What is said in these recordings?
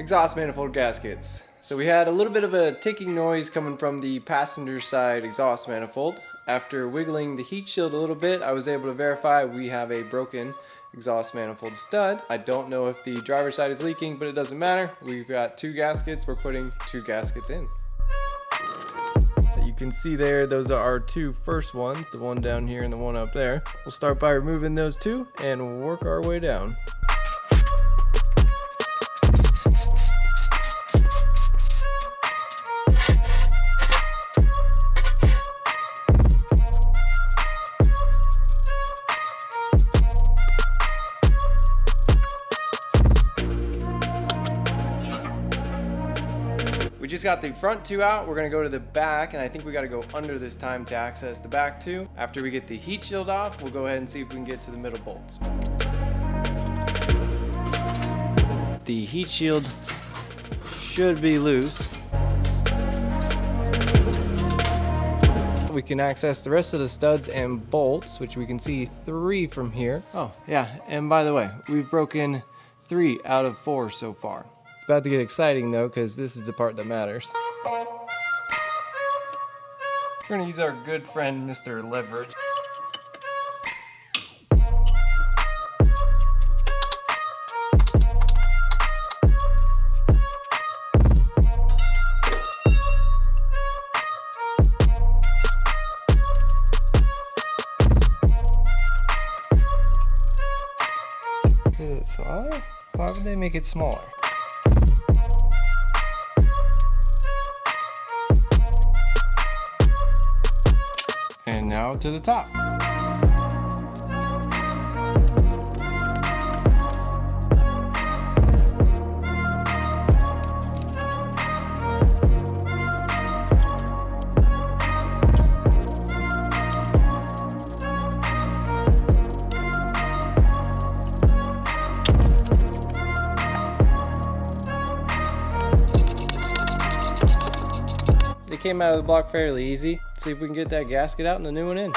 exhaust manifold gaskets. So we had a little bit of a ticking noise coming from the passenger side exhaust manifold. After wiggling the heat shield a little bit, I was able to verify we have a broken exhaust manifold stud. I don't know if the driver's side is leaking, but it doesn't matter. We've got two gaskets. We're putting two gaskets in. You can see there, those are our two first ones, the one down here and the one up there. We'll start by removing those two and work our way down. We just got the front two out. We're gonna go to the back, and I think we gotta go under this time to access the back two. After we get the heat shield off, we'll go ahead and see if we can get to the middle bolts. The heat shield should be loose. We can access the rest of the studs and bolts, which we can see 3 from here. Oh yeah, and by the way, we've broken 3 out of 4 so far. About to get exciting though, because this is the part that matters. We're gonna use our good friend, Mr. Leverage. Is it smaller? Why would they make it smaller? And now to the top. They came out of the block fairly easy. See if we can get that gasket out and the new one in.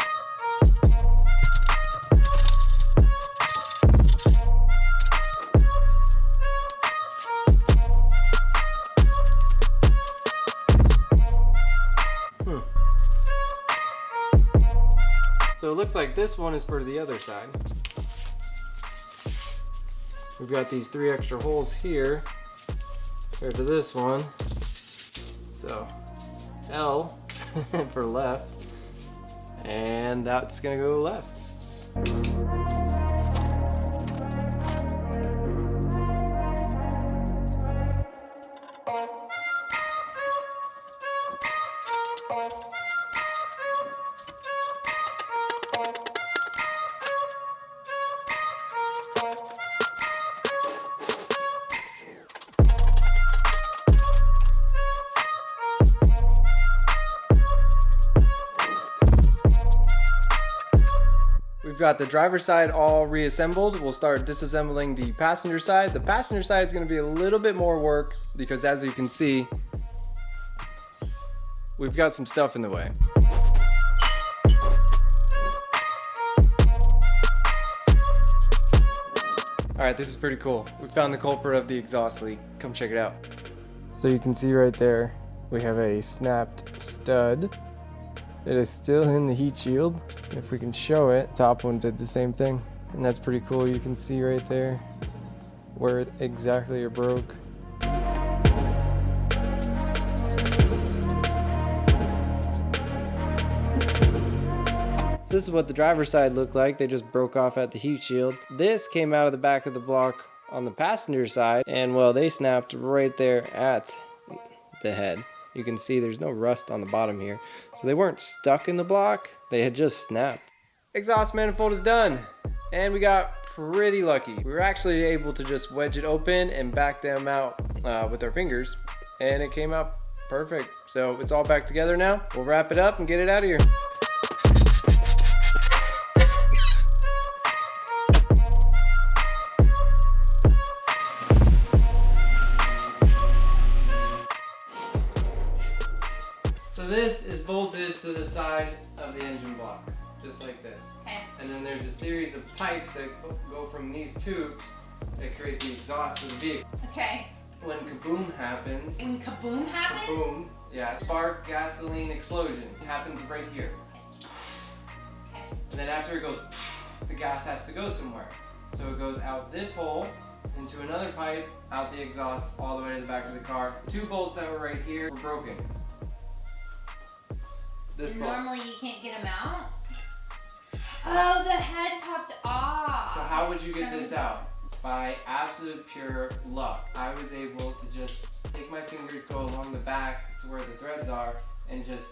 So it looks like this one is for the other side. We've got these 3 extra holes here compared to this one. So L for left, and that's gonna go left. We've got the driver's side all reassembled. We'll start disassembling the passenger side. The passenger side is going to be a little bit more work because, as you can see, we've got some stuff in the way. Alright, this is pretty cool. We found the culprit of the exhaust leak. Come check it out. So you can see right there, we have a snapped stud. It is still in the heat shield. If we can show it, top one did the same thing. And that's pretty cool. You can see right there where exactly it broke. So this is what the driver's side looked like. They just broke off at the heat shield. This came out of the back of the block on the passenger side, and well, they snapped right there at the head. You can see there's no rust on the bottom here. So they weren't stuck in the block, they had just snapped. Exhaust manifold is done, and we got pretty lucky. We were actually able to just wedge it open and back them out with our fingers, and it came out perfect. So it's all back together now. We'll wrap it up and get it out of here. So this is bolted to the side of the engine block, just like this. Okay. And then there's a series of pipes that go from these tubes that create the exhaust of the vehicle. Okay. when kaboom happens. When kaboom happens? Kaboom, yeah, spark, gasoline, explosion. It happens right here. Okay. And then after it goes, the gas has to go somewhere. So it goes out this hole, into another pipe, out the exhaust, all the way to the back of the car. The 2 bolts that were right here were broken. This bolt. Normally you can't get them out? Oh, the head popped off. So how would you get this out? By absolute pure luck. I was able to just take my fingers, go along the back to where the threads are, and just...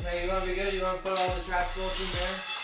Hey, you want to be good? You want to put all the trash bolts in there?